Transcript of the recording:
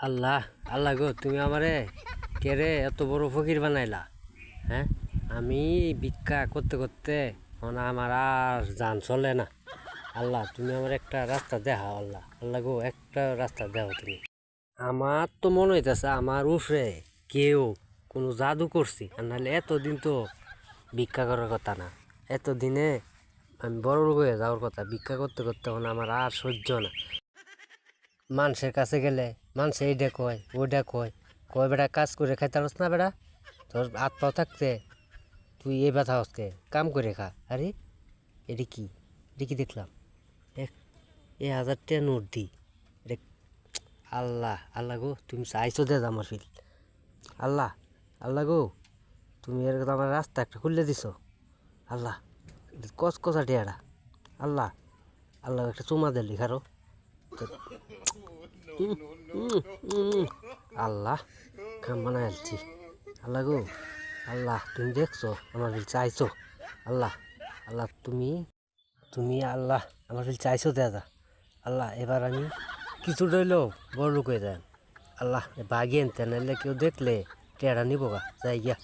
আল্লাহ আল্লাহ গো, তুমি আমারে কেরে এত বড় ফকির বানাইলা। হ্যাঁ, আমি ভিক্ষা করতে করতে আমার আর জান চলে না। আল্লাহ, তুমি আমার একটা রাস্তা দেখাও। আল্লাহ আল্লাহ গো, একটা রাস্তা দেখাও তুমি। আমার তো মনে হইতেছে আমার উফরে কেউ কোনো জাদু করছি, আর নাহলে এতদিন তো ভিক্ষা করার কথা না। এতদিনে আমি বড় লোক হয়ে যাওয়ার কথা। ভিক্ষা করতে করতে আমার আর সহ্য না। মানুষের কাছে গেলে মানুষ এইটা কয় ওইটা কয়, কয় বেটা কাজ করে খাইতে পারস না বেটা, তোর আত্মাও থাকতে তুই এই ব্যথা হচ্ছে কাম করে খা। আরে এটা কি দেখলাম? এক 1,000 টাকা নোট দি। এটা আল্লাহ আল্লাহ গো, তুমি চাইছো দে আমার ফিল। আল্লাহ আল্লাহ গো, তুমি এর আমার রাস্তা একটা খুলে দিছো। আল্লাহ, কচকচা টেয়ারা। আল্লাহ আল্লাহ, একটা চুমা দিলি খারো। আল্লাহ, কাম বানাই আলছি। আল্লাহ গো, আল্লাহ তুমি দেখছো আমার ফিল চাইছো। আল্লাহ আল্লাহ, তুমি তুমি আল্লাহ আমার ফিল চাইছো দাদা। আল্লাহ, এবার আমি কিছু রইলেও বড় লোক হয়ে যান। আল্লাহ, বাগিয়ে আনতে নাহলে কেউ দেখলে টেরা নিবো গা যাই গিয়া।